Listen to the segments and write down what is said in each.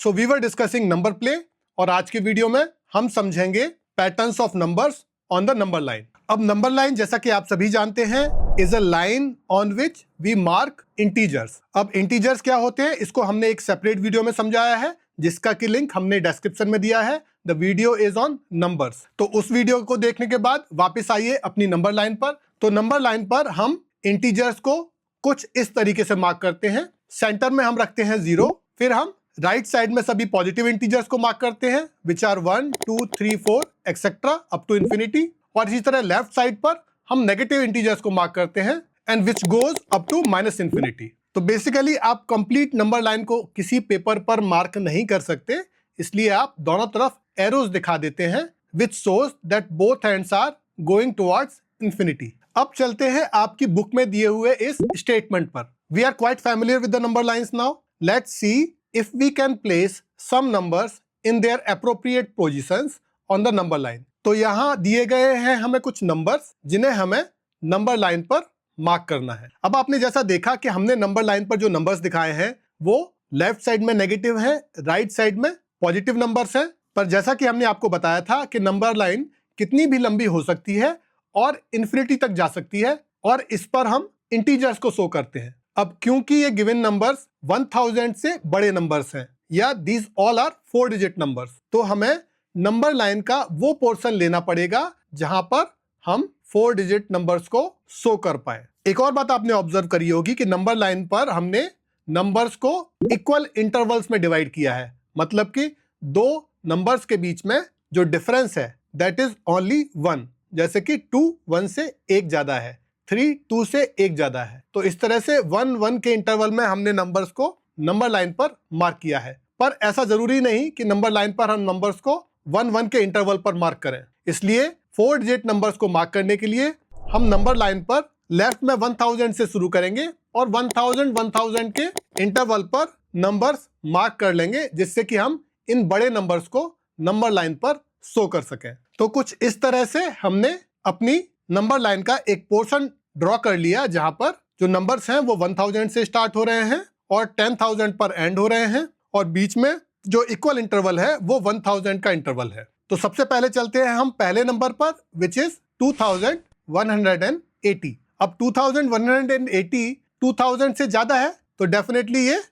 So we were discussing number play और आज के वीडियो में हम समझेंगे patterns of numbers on the number line. अब नंबर लाइन जैसा कि आप सभी जानते हैं is a line on which we mark integers. अब इंटीजर्स क्या होते हैं इसको हमने एक सेपरेट वीडियो में समझाया है जिसका कि लिंक हमने डिस्क्रिप्शन में दिया है। The video is on numbers. तो उस वीडियो को देखने के बाद वापस आइए अपनी नंबर लाइन पर। तो नंबर लाइन पर हम इंटीजर्स को कुछ इस तरीके से मार्क करते हैं। सेंटर में हम रखते हैं 0, फिर हम राइट साइड में सभी पॉजिटिव इंटीजर्स को मार्क करते हैं which are 1 2 3 4 etcetera up to infinity. और इसी तरह लेफ्ट साइड पर हम नेगेटिव इंटीजर्स को मार्क करते हैं and which goes up to minus infinity. तो बेसिकली आप कंप्लीट नंबर लाइन को किसी पेपर पर मार्क नहीं कर सकते, इसलिए आप दोनों तरफ एरोज दिखा देते हैं which shows that both hands are going towards infinity. अब चलते हैं आपकी बुक में दिए हुए इस स्टेटमेंट पर। We are quite familiar with the number lines now. Let's see if we can place some numbers in their appropriate positions on the number line. तो यहाँ दिए गए हैं हमें कुछ नंबर्स जिन्हें हमें नंबर लाइन पर मार्क करना है। अब आपने जैसा देखा कि हमने नंबर लाइन पर जो नंबर्स दिखाए हैं वो लेफ्ट साइड में नेगेटिव हैं, राइट साइड में पॉजिटिव नंबर्स हैं। पर जैसा कि हमने आपको बताया था कि नंबर लाइन कितनी भी लंबी हो सकती है और इन्फिनिटी तक जा सकती है और इस पर हम इंटीजर्स को शो करते हैं। अब क्योंकि ये गिवन नंबर्स 1000 से बड़े नंबर्स हैं या these all are 4 digit numbers, तो हमें नंबर लाइन का वो पोर्शन लेना पड़ेगा जहां पर हम 4 डिजिट नंबर्स को शो कर पाए। एक और बात आपने ऑब्जर्व करी होगी कि नंबर लाइन पर हमने नंबर्स को इक्वल इंटरवल्स में डिवाइड किया है, मतलब कि दो नंबर्स के बीच में जो डिफरेंस है दैट इज ओनली 1। जैसे कि 2 1 से 1 ज्यादा है, 3 2 से 1 ज्यादा है। तो इस तरह से 1 1 के इंटरवल में हमने नंबर्स को नंबर लाइन पर मार्क किया है। पर ऐसा जरूरी नहीं कि नंबर लाइन पर हम नंबर्स को 1 1 के इंटरवल पर मार्क करें। इसलिए 4 डिजिट नंबर्स को मार्क करने के लिए हम नंबर लाइन पर लेफ्ट में 1000 से शुरू करेंगे और 1000 के इंटरवल पर नंबर्स मार्क कर लेंगे जिससे कि हम इन बड़े नंबर्स को नंबर लाइन पर शो कर सकें। तो कुछ इस तरह से हमने अपनी नंबर लाइन का एक पोर्शन ड्रॉ कर लिया जहां पर जो नंबर्स हैं वो 1000 से स्टार्ट हो रहे हैं और 10000 पर एंड हो रहे हैं और बीच में जो इक्वल इंटरवल है वो 1000 का इंटरवल है। तो सबसे पहले चलते हैं हम पहले नंबर पर विच इज 2180। अब 2180 2000 से ज्यादा है तो डेफिनेटली ये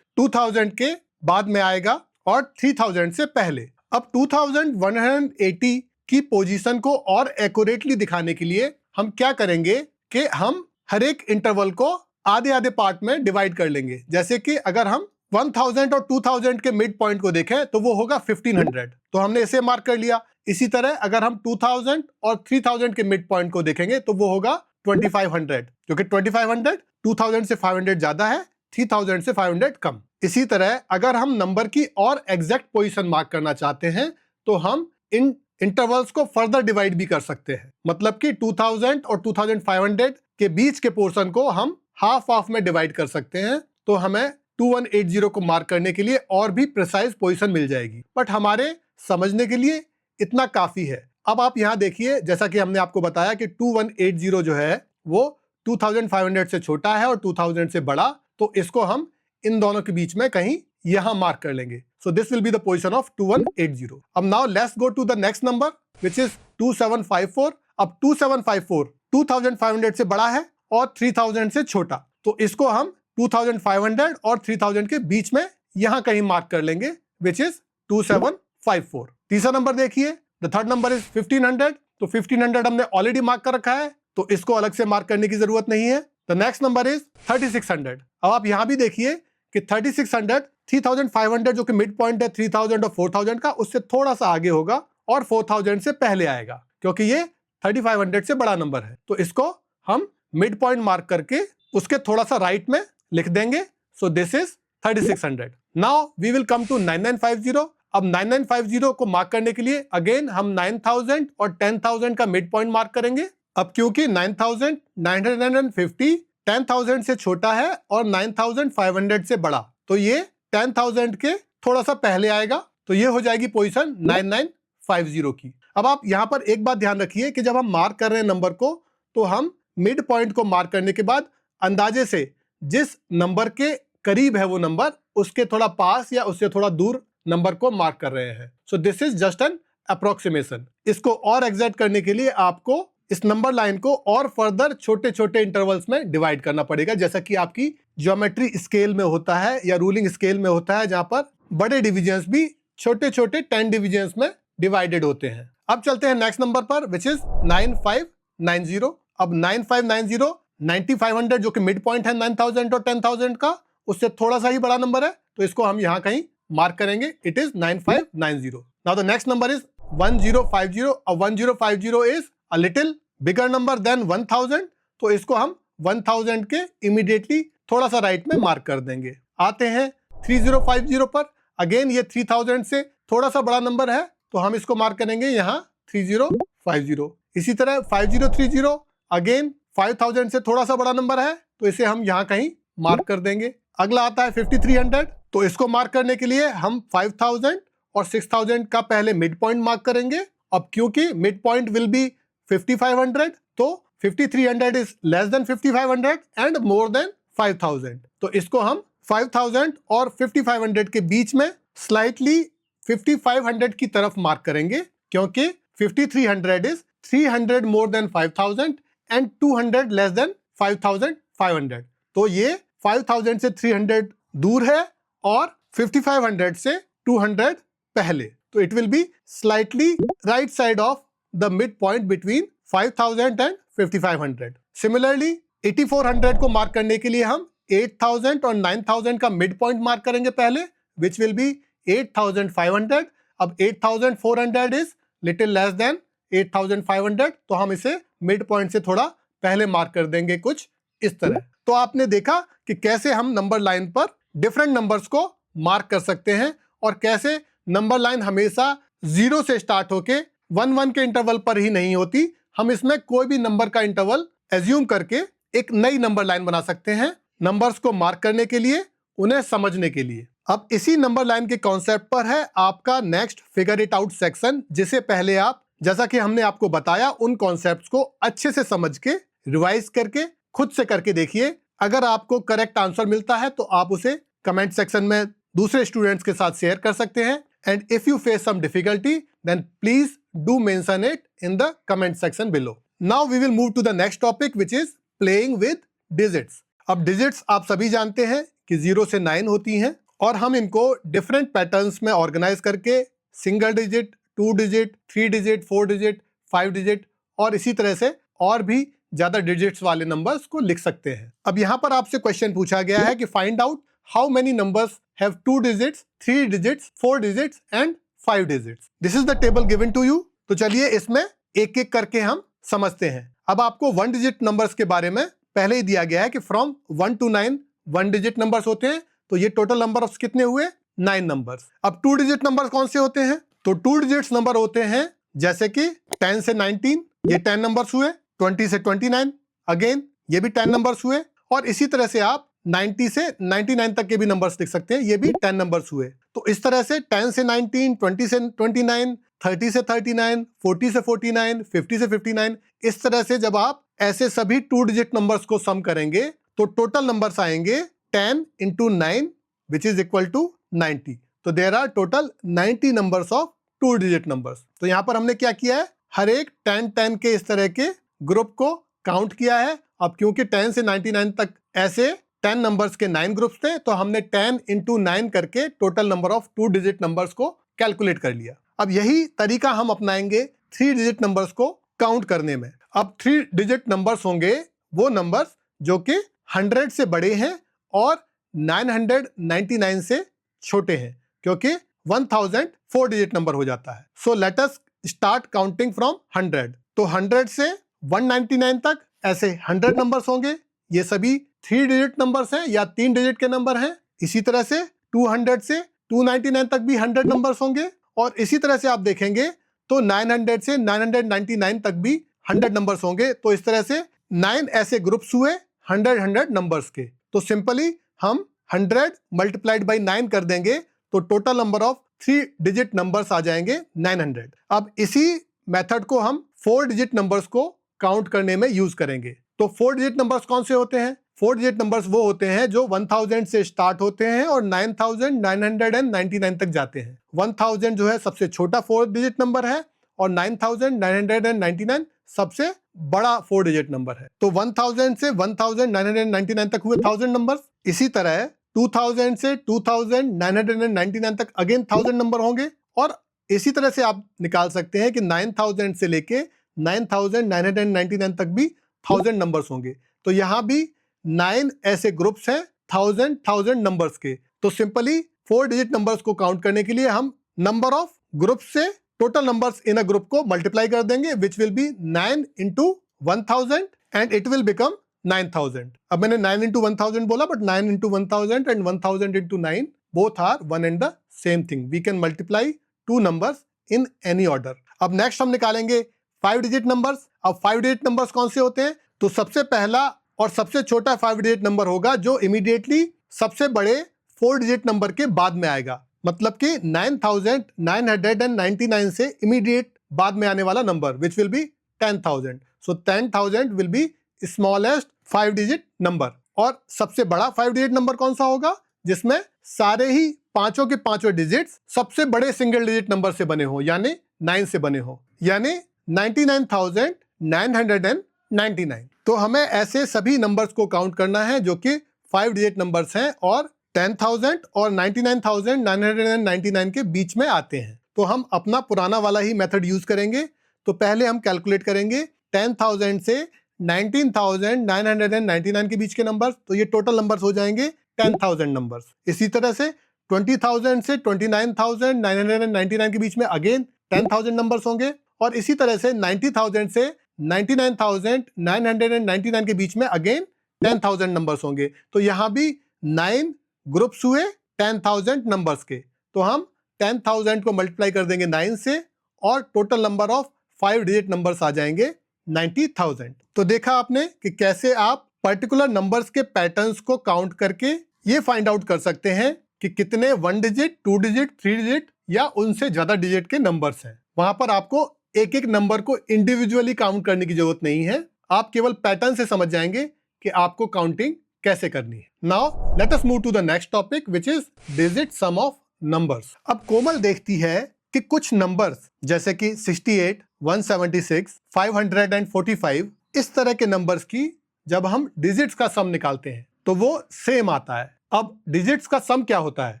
2000 के बाद में आएगा और 3000 से पहले। अब 2180 की पोजीशन को और एक्यूरेटली दिखाने के लिए हम क्या करेंगे कि हम हर एक इंटरवल को आधे आधे पार्ट में डिवाइड कर लेंगे। जैसे कि अगर हम 1000 और 2000 के मिड पॉइंट को देखें तो वो होगा 1500, तो हमने इसे मार्क कर लिया। इसी तरह अगर हम 2000 और 3000 के मिड पॉइंट को देखेंगे तो वो होगा 2500, क्योंकि 2500 2000 से 500 ज्यादा है, 3000 से 500 कम। इसी तरह अगर हम नंबर की और एग्जैक्ट पोजीशन मार्क करना चाहते हैं तो हम इन इंटरवल्स को फर्दर डिवाइड भी कर सकते हैं। मतलब कि 2000 और 2500 के बीच के पोर्शन को हम हाफ हाफ में डिवाइड कर सकते हैं, तो हमें 2180 को मार्क करने के लिए और भी प्रिसाइज पोजीशन मिल जाएगी। बट हमारे समझने के लिए इतना काफी है। अब आप यहाँ देखिए, जैसा कि हमने आपको बताया कि 2180 जो है वो 2500 से छोटा है और 2000 से बड़ा, तो इसको हम इन दोनों के बीच में कहीं यहां मार्क कर लेंगे। So this will be the position of 2180। अब now let's go to the next number which is 2754। अब 2754 2500 से बड़ा है और 3000 से छोटा, तो इसको हम 2500 और 3000 के बीच में यहां कहीं मार्क कर लेंगे विच इज 2754। तीसरा नंबर देखिए, द थर्ड नंबर इज 1500। तो 1500 हमने ऑलरेडी मार्क कर रखा है तो इसको अलग से मार्क करने की जरूरत नहीं है। The next number is 3600। अब आप यहां भी देखिए कि 3600 3500 जो कि मिड पॉइंट है 3000 और 4000 का, उससे थोड़ा सा आगे होगा और 4000 से पहले आएगा क्योंकि ये 3500 से बड़ा नंबर है। तो इसको हम मिड पॉइंट मार्क करके उसके थोड़ा सा राइट में लिख देंगे। So this is 3600। Now we will come to 9950। अब 9950 को मार्क करने के लिए अगेन हम 9000 और 10000 का मिड पॉइंट मार्क करेंगे। अब क्योंकि 9950 10,000 से छोटा है और 9,500 से बड़ा, तो ये 10,000 के थोड़ा सा पहले आएगा, तो ये हो जाएगी पोजीशन 9950 की। अब आप यहां पर एक बात ध्यान रखिए कि जब हम मार्क कर रहे हैं नंबर को, तो हम मिड पॉइंट को मार्क करने के बाद अंदाजे से जिस नंबर के करीब है वो नंबर, उसके थोड़ा पास या उससे थोड़ा दूर नंबर को मार्क कर रहे हैं। सो this is just an approximation. इसको और एग्जैक्ट करने के लिए आपको इस नंबर लाइन को और फर्दर छोटे छोटे इंटरवल्स में डिवाइड करना पड़ेगा, जैसा कि आपकी ज्योमेट्री स्केल में होता है या रूलिंग स्केल में होता है, जहां पर बड़े डिविजन्स भी छोटे छोटे 10 डिविजन्स में डिवाइडेड होते हैं। अब चलते हैं नेक्स्ट नंबर पर, विच इज 9590। अब 9590 9500 जो कि मिड पॉइंट है 9000 और 10000 का, उससे थोड़ा सा ही बड़ा नंबर है, तो इसको हम यहां कहीं मार्क करेंगे। It is 9590। Now the next number is 1050। अब 1050 is a little bigger number than 1000, तो इसको हम 1000 के इमीडिएटली थोड़ा सा राइट में मार्क कर देंगे। आते हैं 3050 पर। अगेन ये 3000 से थोड़ा सा बड़ा नंबर है, तो हम इसको मार्क करेंगे यहाँ 3050। इसी तरह 5030 अगेन 5000 से थोड़ा सा बड़ा नंबर है, तो इसे हम यहाँ कहीं मार्क कर देंगे। अगला आता है 5300, तो इसको मार्क करने के लिए हम 5000 और 6000 का पहले मिड पॉइंट मार्क करेंगे। अब क्योंकि मिड पॉइंट विल बी 5500, तो 5300 is less than 5500 and more than 5000, तो इसको हम 5000 और 5500 के बीच में स्लाइटली 5500 की तरफ मार्क करेंगे, क्योंकि 5300 is 300 more than 5000 and 200 less than 5500, तो ये 5000 से 300 दूर है और 5500 से 200 पहले, तो it will be slightly right side of the mid point between 5000 and 5500। Similarly 8400 को मार्क करने के लिए हम 8000 और 9000 का मिड पॉइंट मार्क करेंगे पहले, विच विल बी 8500। अब 8400 इज लिटिल लेस देन 8500, तो हम इसे मिड पॉइंट से थोड़ा पहले मार्क कर देंगे कुछ इस तरह। तो आपने देखा कि कैसे हम नंबर लाइन पर डिफरेंट नंबर्स को मार्क कर सकते हैं और कैसे नंबर लाइन हमेशा 0 से स्टार्ट होके 1-1 के इंटरवल पर ही नहीं होती। हम इसमें कोई भी नंबर का इंटरवल एज्यूम करके एक नई नंबर लाइन बना सकते हैं, नंबर्स को मार्क करने के लिए, उन्हें समझने के लिए। अब इसी नंबर लाइन के कॉन्सेप्ट पर है आपका next figure it out section, जिसे पहले आप, जैसा कि हमने आपको बताया, उन कॉन्सेप्ट्स को अच्छे से समझ के रिवाइज करके खुद से करके देखिए। अगर आपको करेक्ट आंसर मिलता है तो आप उसे कमेंट सेक्शन में दूसरे स्टूडेंट्स के साथ शेयर कर सकते हैं, and if you face some difficulty then please do mention it in the comment section below. Now we will move to the next topic, which is playing with digits. अब digits आप सभी जानते हैं कि 0 से 9 होती हैं, और हम इनको डिफरेंट पैटर्न्स में ऑर्गेनाइज करके single digit, 2 digit, 3 digit, 4 digit, 5 digit और इसी तरह से और भी ज्यादा डिजिट्स वाले नंबर्स को लिख सकते हैं। अब यहाँ पर आपसे क्वेश्चन पूछा गया है कि find out how many numbers have 2 digits, 3 digits, 4 digits and 5 digits. This is the table given to you. तो चलिए इसमें एक एक करके हम समझते हैं। अब आपको 1 डिजिट नंबर्स के बारे में पहले ही दिया गया है कि फ्रॉम 1 to 9 1 डिजिट नंबर्स होते हैं, तो ये टोटल नंबर ऑफ कितने हुए? 9 नंबर्स। अब 2 डिजिट नंबर कौन से होते हैं? तो 2 डिजिट्स नंबर होते हैं जैसे कि 10 से 19, ये 10 नंबर्स हुए। 20 से 29, अगेन ये भी 10 नंबर्स हुए। और इसी तरह से आप 90 से 99 तक के भी नंबर्स लिख सकते हैं, ये भी 10 नंबर्स हुए। तो इस तरह से 10 से 19, 20 से 29, 30 से 39, 40 से 49, 50 से 59, इस तरह से जब आप ऐसे सभी 2 डिजिट नंबर्स को सम करेंगे तो टोटल नंबर्स आएंगे 10 into 9 which is equal to 90। तो there are total 90 numbers of 2 digit numbers. तो यहाँ पर हमने क्या किया है, हर एक 10-10 के इस तरह के ग्रुप को काउंट किया है। अब क्योंकि 10 से 99 तक ऐसे 10 नंबर्स के 9 ग्रुप्स थे, तो हमने 10 into 9 करके total number of 2 digit numbers को कैलकुलेट कर लिया। अब यही तरीका हम अपनाएंगे 3 डिजिट नंबर्स को काउंट करने में। अब 3 डिजिट नंबर्स होंगे वो नंबर्स जो कि 100 से बड़े हैं और 999 से छोटे हैं, क्योंकि 1000 4 डिजिट नंबर हो जाता है। सो let us start counting from 100। तो 100 से 199 तक ऐसे 100 नंबर्स होंगे, ये सभी 3 डिजिट नंबर्स हैं या 3 डिजिट के नंबर हैं। इसी तरह से 200 से 299 तक भी 100 नंबर्स होंगे, और इसी तरह से आप देखेंगे तो 900 से 999 तक भी 100 नंबर्स होंगे। तो इस तरह से 9 ऐसे ग्रुप्स हुए 100 नंबर्स के। तो सिंपली हम 100 मल्टीप्लाइड बाई 9 कर देंगे तो total number of 3 digit numbers आ जाएंगे 900। अब इसी मेथड को हम 4 डिजिट नंबर्स को काउंट करने में यूज करेंगे। तो 4 डिजिट नंबर्स कौन से होते हैं? 4 डिजिट नंबर्स वो होते हैं जो 1000 से स्टार्ट होते हैं और 9999 तक जाते हैं। 1000 जो है सबसे छोटा 4 डिजिट नंबर है और 9999 सबसे बड़ा 4 डिजिट नंबर है। तो 1000 से 1999 तक हुए 1000 नंबर्स। इसी तरह 2000 से 2999 तक अगेन 1000 नंबर होंगे और इसी तरह से आप निकाल सकते हैं कि 9000 से लेके 9999 तक भी 1000 नंबर्स होंगे। तो यहां भी 9 ऐसे ग्रुप्स हैं 1000 नंबर्स के। तो सिंपली 4 डिजिट नंबर्स को काउंट करने के लिए हम नंबर ऑफ ग्रुप से total numbers in a group को मल्टीप्लाई कर देंगे, विच will B 9 into 1000 and it will become 9000। अब मैंने 9 into 1000 बोला, but 9 into 1000 and 1000 into 9 both are one and the same thing. We can multiply two numbers in any order. अब next हम निकालेंगे 5 digit numbers. अब 5 digit numbers कौन से होते हैं? तो सबसे पहला और सबसे छोटा 5 डिजिट नंबर होगा जो इमीडिएटली सबसे बड़े 4 डिजिट नंबर के बाद में आएगा। मतलब कि 9999 से इमीडिएट बाद में आने वाला number which will B 10,000। So 10,000 will be smallest 5 digit number. और सबसे बड़ा 5 डिजिट नंबर कौन सा होगा? जिसमें सारे ही पांचों के पांचों डिजिट्स सबसे बड़े सिंगल डिजिट नंबर से बने हो, यानी 9 से बने हो, यानी 99,999। तो हमें ऐसे सभी नंबर्स को काउंट करना है जो कि 5 डिजिट नंबर्स हैं और 10,000 और 99,999 के बीच में आते हैं। तो हम अपना पुराना वाला ही मेथड यूज करेंगे। तो पहले हम कैलकुलेट करेंगे 10,000 से 19,999 के बीच के नंबर्स। तो ये टोटल नंबर्स हो जाएंगे 10,000 नंबर्स। इसी तरह से 20,000 से 29,999 के बीच में अगेन 10,000 नंबर्स होंगे और इसी तरह से 90,000 से 99,999 के बीच में अगेन 10,000 नंबर्स होंगे। तो यहां भी 9 ग्रुप्स हुए 10,000 नंबर्स के। तो हम 10,000 को मल्टीप्लाई कर देंगे 9 से और total number of 5 digit numbers आ जाएंगे 90,000। तो देखा आपने कि कैसे आप पर्टिकुलर नंबर्स के पैटर्न्स को काउंट करके ये फाइंड आउट कर सकते हैं कि कितने 1 डिजिट, 2 डिजिट, 3 डिजिट या उनसे ज्यादा डिजिट के नंबर्स हैं। वहां पर आपको एक एक नंबर को इंडिविजुअली काउंट करने की जरूरत नहीं है, आप केवल पैटर्न से समझ जाएंगे कि आपको काउंटिंग कैसे करनी है। Now let us move to the next topic which is digit sum of numbers. अब कोमल देखती है कि कुछ नंबर्स जैसे कि 68, 176, 545 इस तरह के नंबर्स की जब हम डिजिट्स का सम निकालते हैं तो वो सेम आता है। अब डिजिट्स का सम क्या होता है?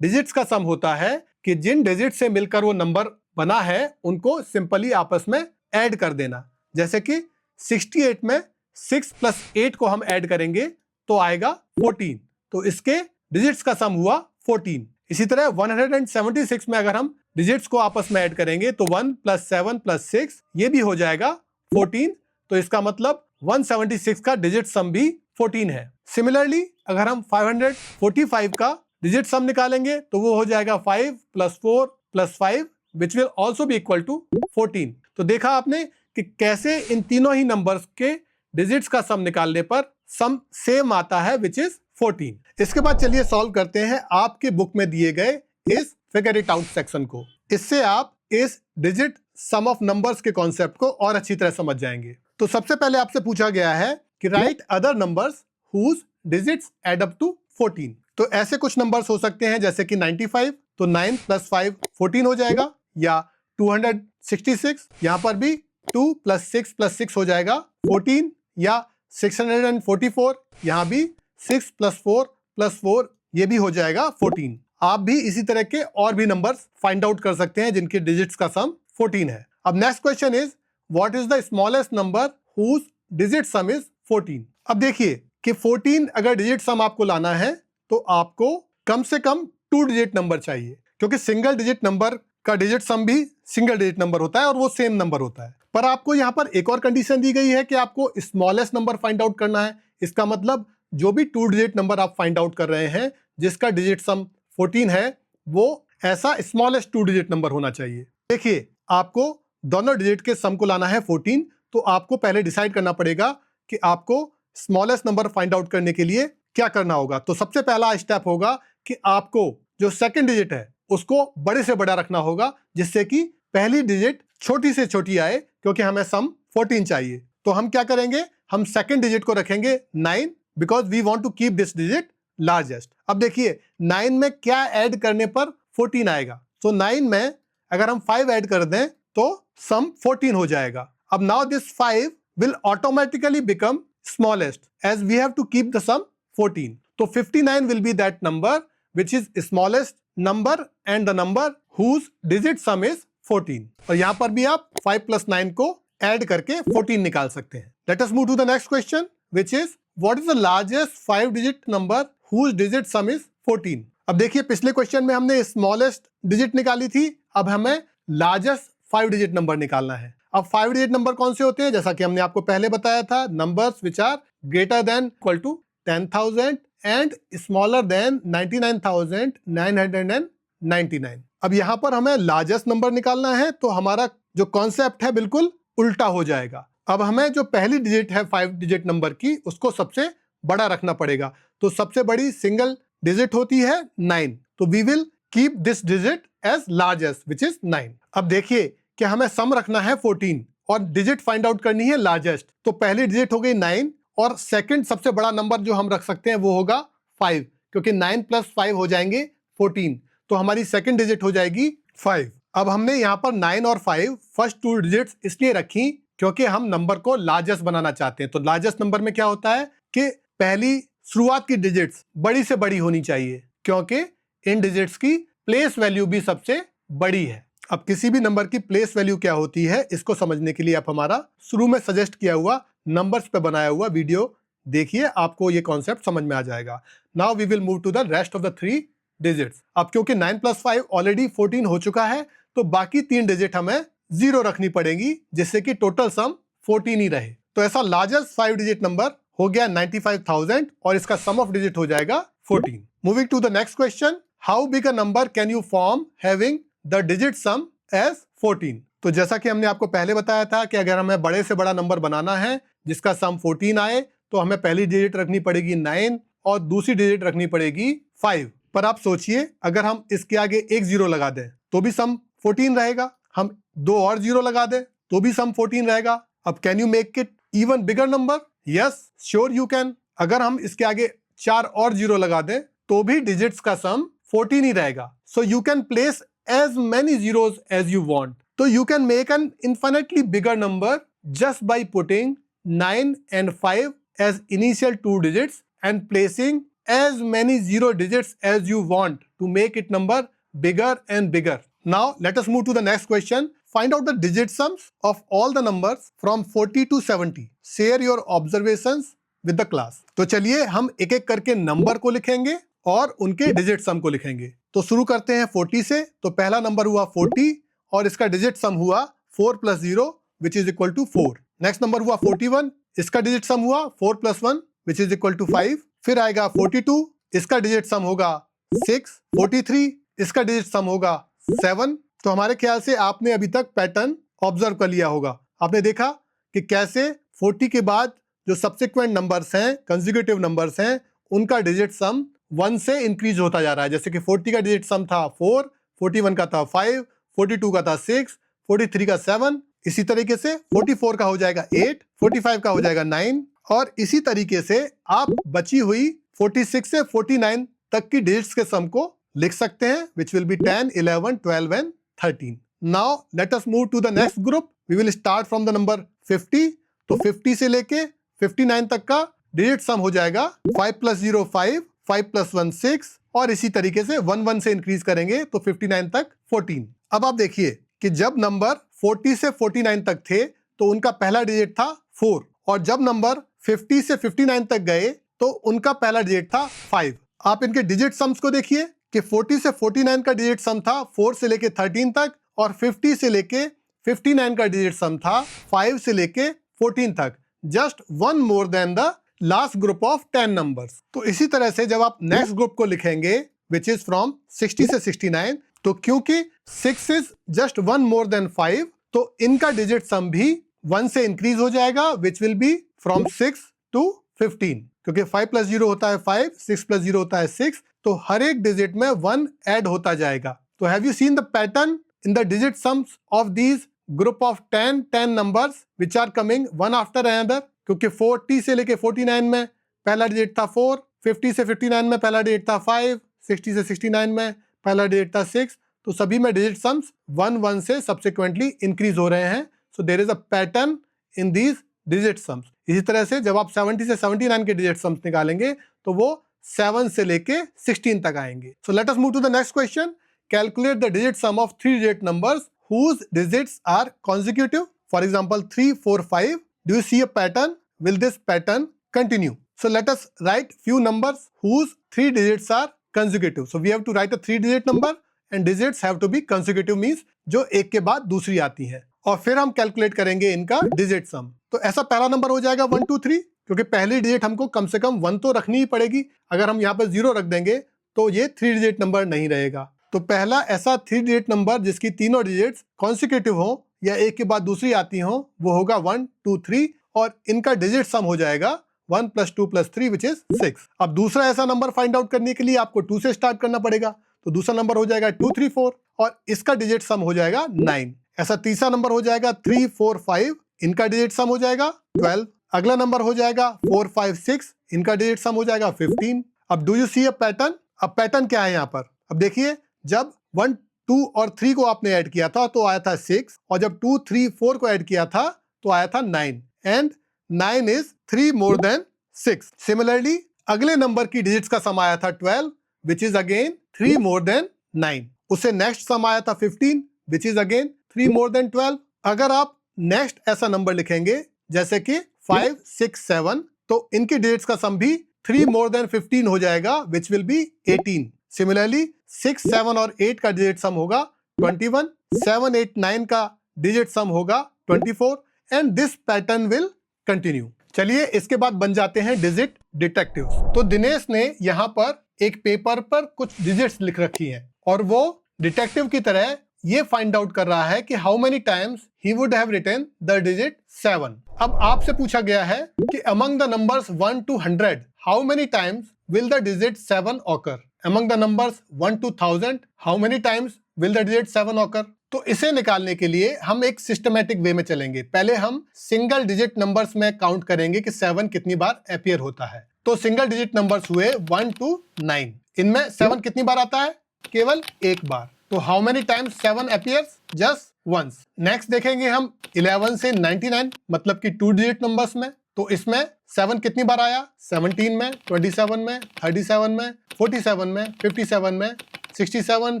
डिजिट्स का सम होता है कि जिन डिजिट से मिलकर वो नंबर बना है उनको सिंपली आपस में ऐड कर देना। जैसे कि 68 में 6 + 8 को हम ऐड करेंगे तो आएगा 14, तो इसके डिजिट्स का सम हुआ 14। इसी तरह 176 में अगर हम डिजिट्स को आपस में ऐड करेंगे तो 1 + 7 + 6 ये भी हो जाएगा 14, तो इसका मतलब 176 का डिजिट सम भी 14 है। सिमिलरली अगर हम 545 का डिजिट सम निकालेंगे तो वो हो जाएगा 5 + 4 + 5 which will also be equal to 14। तो देखा आपने कि कैसे इन तीनों ही नंबर्स के डिजिट्स का सम निकालने पर सम सेम आता है विच इज 14। इसके बाद चलिए सॉल्व करते हैं आपके बुक में दिए गए इस फिगर इट आउट सेक्शन को। इससे आप इस डिजिट सम ऑफ नंबर्स के कॉन्सेप्ट को और अच्छी तरह समझ जाएंगे। तो सबसे पहले आपसे पूछा गया है कि write other numbers whose digits add up to 14। तो ऐसे कुछ नंबर्स हो सकते हैं जैसे कि 95, तो 9 + 5 14 हो जाएगा, या 266, यहां पर भी 2 + 6 + 6 हो जाएगा 14, या 644, यहां भी 6 + 4 + 4 ये भी हो जाएगा 14। आप भी इसी तरह के और भी नंबर्स फाइंड आउट कर सकते हैं जिनके डिजिट्स का सम 14 है। अब next question is what is the smallest number whose digit sum is 14। अब देखिए कि 14 अगर डिजिट सम आपको लाना है तो आपको कम से कम 2 डिजिट नंबर चाहिए, क्योंकि सिंगल डिजिट नंबर का डिजिट सम भी सिंगल डिजिट नंबर होता है और वो सेम नंबर होता है। पर आपको यहाँ पर एक और कंडीशन दी गई है कि आपको स्मॉलेस्ट नंबर फाइंड आउट करना है। इसका मतलब जो भी 2 डिजिट नंबर आप फाइंड आउट कर रहे हैं जिसका डिजिट सम 14 है वो ऐसा स्मॉलेस्ट 2 डिजिट नंबर होना चाहिए। देखिए आपको दोनों डिजिट के सम को लाना है 14, तो आपको पहले डिसाइड करना पड़ेगा कि आपको स्मॉलेस्ट नंबर फाइंड आउट करने के लिए क्या करना होगा। तो सबसे पहला स्टेप होगा कि आपको जो सेकंड डिजिट है उसको बड़े से बड़ा रखना होगा, जिससे कि पहली डिजिट छोटी से छोटी आए, क्योंकि हमें सम 14 चाहिए। तो हम क्या करेंगे, हम सेकंड डिजिट को रखेंगे 9 because we want to keep this digit largest. अब देखिए 9 में क्या ऐड करने पर 14 आएगा। सो 9 में अगर हम 5 ऐड कर दें तो सम 14 हो जाएगा। अब now this 5 will automatically become smallest as we have to keep the sum 14। तो 59 will be that number which is smallest number and the number whose digit sum is 14। और यहां पर भी आप 5 + 9 को ऐड करके 14 निकाल सकते हैं। Let us move to the next question which is what is the largest 5 digit number whose digit sum is 14। अब देखिए पिछले क्वेश्चन में हमने स्मॉलेस्ट डिजिट निकाली थी, अब हमें लार्जेस्ट 5 डिजिट नंबर निकालना है। अब 5 डिजिट नंबर कौन से होते हैं, जैसा कि हमने आपको पहले बताया था, numbers which are greater than equal to 10,000 and smaller than 99,999। अब यहां पर हमें लार्जेस्ट नंबर निकालना है, तो हमारा जो कॉन्सेप्ट है बिल्कुल उल्टा हो जाएगा। अब हमें जो पहली डिजिट है 5 डिजिट नंबर की उसको सबसे बड़ा रखना पड़ेगा। तो सबसे बड़ी सिंगल डिजिट होती है 9, तो we will keep this digit as largest which is 9। अब देखिए कि हमें सम रखना है 14 और डिजिट फाइंड आउट करनी है लार्जेस्ट। तो पहली डिजिट हो गई 9 और सेकंड सबसे बड़ा नंबर जो हम रख सकते हैं वो होगा 5, क्योंकि 9 + 5 हो जाएंगे 14, तो हमारी सेकंड डिजिट हो जाएगी 5। अब हमने यहाँ पर 9 और 5 फर्स्ट 2 डिजिट्स इसलिए रखी क्योंकि हम नंबर को लार्जेस्ट बनाना चाहते हैं। तो लार्जेस्ट नंबर में क्या होता है कि पहली शुरुआत की डिजिट्स बड़ी से बड़ी होनी चाहिए, क्योंकि इन डिजिट्स की प्लेस वैल्यू भी सबसे बड़ी है। अब किसी भी नंबर की प्लेस वैल्यू क्या होती है इसको समझने के लिए आप हमारा शुरू में सजेस्ट किया हुआ नंबर्स पे बनाया हुआ वीडियो देखिए, आपको ये कॉन्सेप्ट समझ में आ जाएगा। Now we will move to the rest of the 3 digits. अब क्योंकि 9 + 5 ऑलरेडी 14 हो चुका है, तो बाकी 3 डिजिट हमें 0 रखनी पड़ेगी, जिससे कि टोटल सम 14 ही रहे। तो ऐसा लार्जेस्ट 5 डिजिट नंबर हो गया 95,000 और इसका सम ऑफ डिजिट हो जाएगा 14। Moving to the next question, how big a number can you form having the digit sum as 14। तो जैसा कि हमने आपको पहले बताया था कि अगर हमें बड़े से बड़ा नंबर बनाना है जिसका सम 14 आए, तो हमें पहली डिजिट रखनी पड़ेगी 9 और दूसरी डिजिट रखनी पड़ेगी 5। पर आप सोचिए अगर हम इसके आगे एक 0 लगा दें तो भी सम 14 रहेगा, हम 2 और 0 लगा दें तो भी सम 14 रहेगा। अब can you make it even bigger number? Yes, sure you can. अगर हम इसके आगे 4 और 0 लगा दें तो भी डिजिट्स का सम 14 ही रहेगा। So you can place as many zeros as you want. So you can make an infinitely bigger number just by putting 9 and 5 as initial 2 digits and placing as many 0 digits as you want to make it number bigger and bigger. Now let us move to the next question. Find out the digit sums of all the numbers from 40 to 70. Share your observations with the class. तो चलिए हम एक एक करके number को लिखेंगे और उनके डिजिट सम को लिखेंगे। तो शुरू करते हैं 40 से। तो पहला नंबर हुआ 40 और इसका डिजिट सम हुआ 4 + 0 which is equal to 4। Next number हुआ 41, इसका डिजिट सम हुआ 4 + 1 विच इज इक्वल टू 5। फिर आएगा 42, इसका डिजिट सम होगा 6। 43, इसका डिजिट सम होगा 7। तो हमारे ख्याल से आपने अभी तक पैटर्न ऑब्जर्व कर लिया होगा। आपने देखा कि कैसे 40 के बाद जो सब्सिक्वेंट नंबर्स हैं, कंसेक्यूटिव नंबर्स हैं, उनका डिजिट सम 1 से इंक्रीज होता जा रहा है। जैसे कि 40 का डिजिट सम था 4, 41 का था 5, 42 का था 6, 43 का 7, इसी तरीके से 44 का हो जाएगा 8, 45 का हो जाएगा 9 और इसी तरीके से आप बची हुई 46 से 49 तक की डिजिट्स के सम को लिख सकते हैं, which will be 10, 11, 12 and 13। Now let us move to the next group. We will start from the number 50। तो 50 से लेके 59 तक का डिजिट सम हो जाएगा 5 + 0 5, 5 + 1 6 और इसी तरीके से 1 1 से इंक्रीज करेंगे तो 59 तक 14। अब आप देखिए कि जब नंबर 40 से 49 तक थे तो उनका पहला डिजिट था 4 और जब नंबर 50 से 59 तक गए तो उनका पहला डिजिट था 5। आप इनके डिजिट सम्स को देखिए कि 40 से 49 का डिजिट सम था 4 से लेके 13 तक और 50 से लेके 59 का डिजिट सम था 5 से लेके 14 तक, just 1 more than the last group of 10 numbers. तो इसी तरह से जब आप नेक्स्ट ग्रुप को लिखेंगे विच इज फ्रॉम 60 से 69, तो क्योंकि 6 इज जस्ट 1 मोर देन 5, तो इनका डिजिट सम भी 1 से इंक्रीज हो जाएगा विच विल बी फ्रॉम 6 to 15। क्योंकि 5 + 0 होता है 5, 6 + 0 होता है 6, तो हर एक डिजिट में 1 ऐड होता जाएगा। तो have you seen the pattern in the digit sums of these group of 10 numbers which are coming one after another? क्योंकि 40 से लेके 49 में पहला डिजिट था 4, 50 से 59 में पहला डिजिट था 5, 60 से 69 में पहला डिजिट था 6। तो सभी में डिजिट सम्स 1 1 से सब्सिक्वेंटली इंक्रीज हो रहे हैं। So there is a pattern in these digit sums. इसी तरह से जब आप 70 से 79 के डिजिट सम्स निकालेंगे तो वो 7 से लेके 16 तक आएंगे। So let us move to the next question. Calculate the digit sum of 3 digit numbers whose digits are consecutive. For example, 3, 4, 5. Do you see a pattern? Will this pattern continue? So let us write few numbers whose 3 digits are consecutive. So we have to write a 3-digit number and digits have to be consecutive, means जो एक के बाद दूसरी आती है, और फिर हम कैलकुलेट करेंगे इनका डिजिट सम। तो ऐसा पहला नंबर हो जाएगा 1 2 3, क्योंकि पहली डिजिट हमको कम से कम 1 तो रखनी ही पड़ेगी। अगर हम यहाँ पर 0 रख देंगे तो ये 3 डिजिट नंबर नहीं रहेगा। तो पहला ऐसा 3 डिजिट नंबर जिसकी तीनों डिजिट्स कॉन्सिक्यूटिव हो या एक के बाद दूसरी आती हो, वो होगा 1 2 3, और इनका डिजिट सम हो जाएगा 1 + 2 + 3 विच इज 6। अब दूसरा ऐसा नंबर फाइंड आउट करने के लिए आपको 2 से स्टार्ट करना पड़ेगा। तो दूसरा नंबर हो जाएगा 2 3 4, और इसका डिजिट सम हो जाएगा 9। ऐसा तीसरा नंबर हो जाएगा 3 4 5, इनका डिजिट सम हो जाएगा 12। अगला नंबर हो जाएगा 4 5 6, इनका डिजिट सम हो जाएगा 15। अब do you see a pattern? अब पैटर्न क्या है यहाँ पर? अब देखिए, जब 1 2 और 3 को आपने ऐड किया था तो आया था 6, और जब 2 3 4 को ऐड किया था तो आया था 9, and 9 is 3 more than 6। Similarly अगले नंबर की डिजिट्स का सम आया था 12, which is again 3 more than 9। उससे नेक्स्ट सम आया था 15, which is again 3 more than 12। अगर आप नेक्स्ट ऐसा नंबर लिखेंगे जैसे कि 5 6 7, तो इनकी डिजिट्स का सम भी 3 मोर देन 15 हो जाएगा, विच विल बी 18। सिमिलरली 6 7 और 8 का डिजिट सम होगा 21, 7 8 9 का डिजिट सम होगा 24, and this pattern will continue. चलिए इसके बाद बन जाते हैं डिजिट डिटेक्टिव्स। तो दिनेश ने यहाँ पर एक पेपर पर कुछ डिजिट्स लिख रखी हैं, और वो डिटेक्टिव की तरह ये फाइंड आउट कर रहा है कि how many times he would have written the digit 7। अब आपसे पूछा गया है कि among the numbers 1 to 100 how many times will the digit 7 occur? Among the numbers 1 to 1000, how many times will the digit 7 occur? तो इसे निकालने के लिए हम एक सिस्टमैटिक वे में चलेंगे। पहले हम सिंगल डिजिट नंबर्स में काउंट करेंगे कि 7 कितनी बार अपीयर होता है। तो सिंगल डिजिट नंबर्स हुए 1 to 9, इनमें 7 कितनी बार आता है? केवल एक बार। तो how many times 7 appears? Just once. Next देखेंगे हम 11 से 99, मतलब कि 2 डिजिट नंबर्स में। तो इसमें 7 कितनी बार आया? 17 में, 27 में, 37 में, 47 में, 57 में, 67,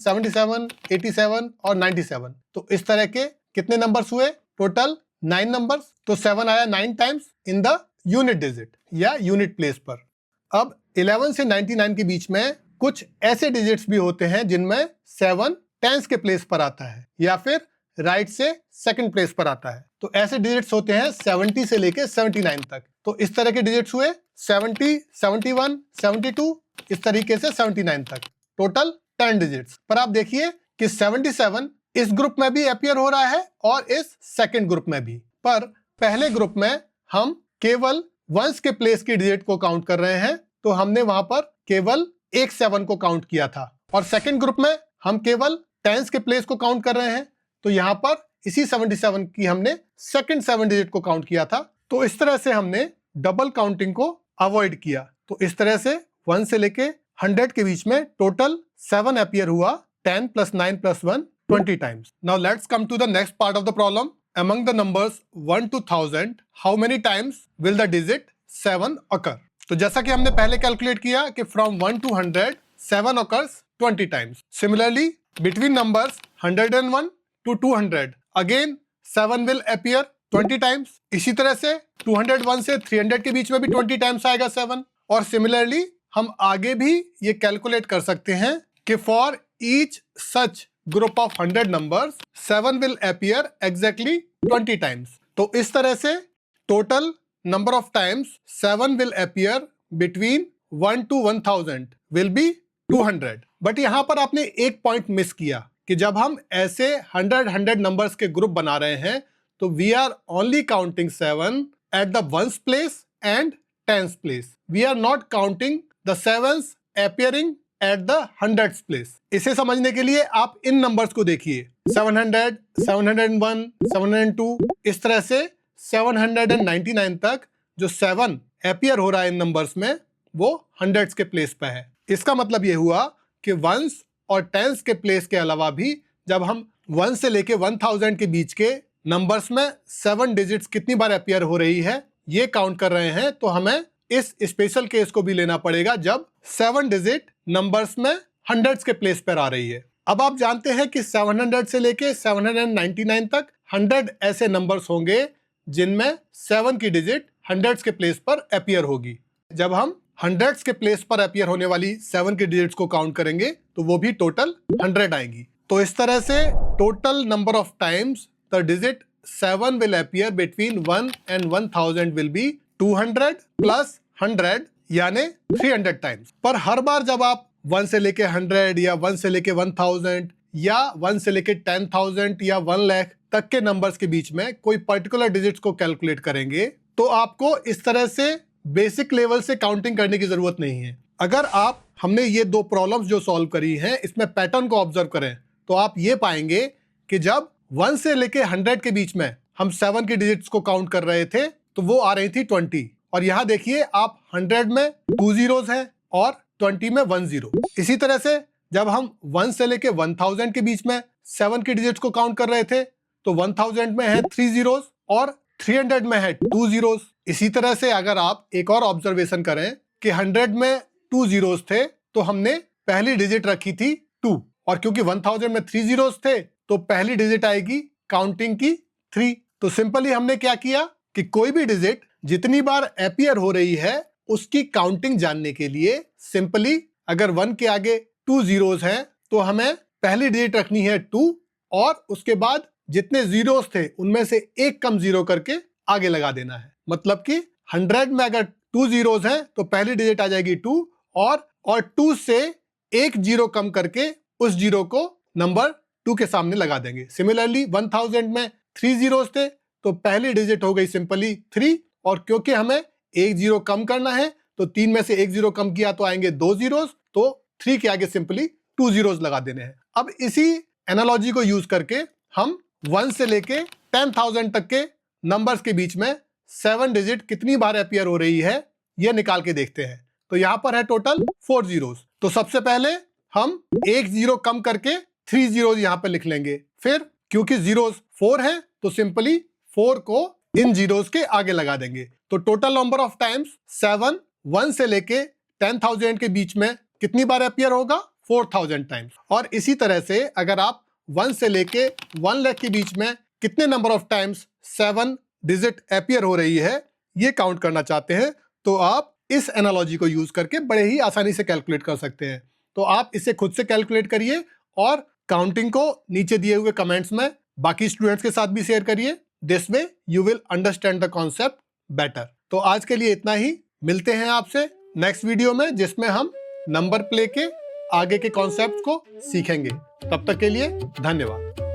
77, 87 और 97। तो इस तरह के कितने नंबर्स हुए? Total 9 numbers. तो 7 आया 9 times in the unit digit या यूनिट प्लेस पर। अब 11 से 99 के बीच में कुछ ऐसे डिजिट्स भी होते हैं जिनमें 7 टेंस के प्लेस पर आता है, या फिर राइट से सेकंड प्लेस पर आता है। तो ऐसे डिजिट्स होते हैं 70 से लेके 79 तक। तो इस तरह के डिजिट्स हुए 70, 71, 72, इस तरीके से 79 तक। Total 10 digits. पर आप देखिए कि 77 इस ग्रुप में भी अपीयर हो रहा है और इस सेकंड ग्रुप में भी। पर पहले ग्रुप में हम केवल वंस के प्लेस की डिजिट को काउंट कर रहे हैं, तो हमने वहां पर केवल एक 7 को काउंट किया था। और सेकंड ग्रुप में हम केवल टेंस के प्लेस को काउंट कर रहे हैं, तो यहां पर इसी 77 की हमने सेकंड 7 डिजिट को काउंट किया था। तो इस तरह से हमने डबल काउंटिंग को अवॉइड किया। तो इस तरह से 1 से लेके 100 के बीच में टोटल 7 अपीयर हुआ, 10 + 9 + 1 20 times. Now let's come to the next part of the problem. Among the numbers 1 to 1000, how many times will the digit 7 occur? तो जैसा कि हमने पहले कैलकुलेट किया कि from 1 to 100, 7 occurs 20 times. Similarly, between numbers 101 to 200, again 7 will appear 20 times. इसी तरह से 201 से 300 के बीच में भी 20 times आएगा 7. और similarly, हम आगे भी ये कैलकुलेट कर सकते हैं कि for each such group of 100 numbers 7 will appear exactly 20 times. तो इस तरह से total number of times 7 will appear between 1 to 1000 will be 200. But यहां पर आपने एक पॉइंट मिस किया कि जब हम ऐसे 100 नंबर्स के ग्रुप बना रहे हैं तो we are only counting 7 at the ones place and tens place. We are not counting the sevens appearing at the hundreds place. इसे समझने के लिए आप इन नंबर्स को देखिए, 700, 701, 702, इस तरह से 799 तक जो 7 अपीयर हो रहा है इन नंबर्स में वो हंड्रेड्स के प्लेस पे है। इसका मतलब ये हुआ कि वंस और टेंस के प्लेस के अलावा भी जब हम 1 से लेके 1000 के बीच के नंबर्स में 7 डिजिट्स कितनी बार अपीयर हो रही है ये काउंट कर रहे हैं, तो हमें इस स्पेशल केस को भी लेना पड़ेगा जब 7 डिजिट नंबर्स में हंड्रेड्स के प्लेस पर आ रही है। अब आप जानते हैं कि 700 से लेके 799 तक 100 ऐसे नंबर्स होंगे जिनमें 7 की डिजिट हंड्रेड्स के प्लेस पर अपीयर होगी। जब हम हंड्रेड्स के प्लेस पर अपीयर होने वाली 7 की डिजिट्स को काउंट करेंगे तो वो भी टोटल 100 आएंगी। तो इस तरह से total number of times the digit 7 will appear between 1 and 1000 will be 200 plus 100 यानी 300 टाइम्स। पर हर बार जब आप 1 से लेके 100 या 1 से लेके 1000 या 1 से लेके 10,000 या 1 लाख तक के नंबर्स के बीच में कोई पर्टिकुलर डिजिट्स को कैलकुलेट करेंगे तो आपको इस तरह से बेसिक लेवल से काउंटिंग करने की जरूरत नहीं है। अगर हमने ये दो प्रॉब्लम्स जो सॉल्व करी हैं इसमें पैटर्न को ऑब्जर्व करें तो आप ये पाएंगे कि जब 1 से लेके 100 के बीच में हम 7 की डिजिट्स को काउंट कर रहे थे तो वो आ रही थी 20, और यहाँ देखिए आप 100 में 2 जीरोस हैं और 20 में 1 जीरो। इसी तरह से जब हम 1 से लेके 1000 के बीच में 7 की डिजिट्स को काउंट कर रहे थे तो 1000 में है 3 जीरोस और 300 में है 2 जीरोस। इसी तरह से अगर आप एक और ऑब्जर्वेशन करें कि 100 में 2 जीरोस थे तो हमने पहली डिजिट रखी थी 2, और क्योंकि 1000 में 3 जीरोस थे तो पहली डिजिट आएगी काउंटिंग की 3। तो सिंपली हमने क्या किया कि कोई भी डिजिट जितनी बार अपीयर हो रही है उसकी काउंटिंग जानने के लिए सिंपली अगर 1 के आगे 2 जीरोस हैं तो हमें पहली डिजिट रखनी है 2 और उसके बाद जितने जीरोस थे उनमें से एक कम जीरो करके आगे लगा देना है। मतलब कि 100 में अगर 2 जीरोस हैं तो पहली डिजिट आ जाएगी 2 और 2 से एक जीरो कम करके उस जीरो को नंबर 2 के सामने लगा देंगे। सिमिलरली 1000 में 3 जीरोस थे तो पहली डिजिट हो गई सिंपली 3, और क्योंकि हमें एक जीरो कम करना है तो 3 में से एक जीरो कम किया तो आएंगे 2 जीरोस, तो 3 के आगे सिंपली 2 जीरोस लगा देने हैं। अब इसी एनालॉजी को यूज करके हम 1 से लेके 10,000 तक के नंबर्स के बीच में 7 डिजिट कितनी बार अपीयर हो रही है यह निकाल के देखते हैं। तो यहां पर है टोटल 4 जीरोस। तो सबसे पहले हम एक जीरो कम करके 3 जीरोस यहां पर लिख लेंगे। फिर क्योंकि जीरोस 4 है तो सिंपली 4 को इन जीरोस के आगे लगा देंगे। तो टोटल नंबर ऑफ टाइम्स 7 1 से लेके 10,000 के बीच में कितनी बार अपीयर होगा 4000 टाइम्स। और इसी तरह से अगर आप 1 से लेके 1 लाख के बीच में कितने number of times 7 digit appear हो रही है ये काउंट करना चाहते हैं तो आप इस एनालॉजी को यूज करके बड़े ही आसानी से कैलकुलेट कर सकते हैं। तो आप इसे खुद से कैलकुलेट करिए और काउंटिंग को नीचे दिए हुए कमेंट्स में बाकी स्टूडेंट्स के साथ भी शेयर करिए। This way you will understand the concept better. तो आज के लिए इतना ही, मिलते हैं आपसे नेक्स्ट वीडियो में जिसमें हम नंबर प्ले के आगे के कॉन्सेप्ट्स को सीखेंगे। तब तक के लिए धन्यवाद।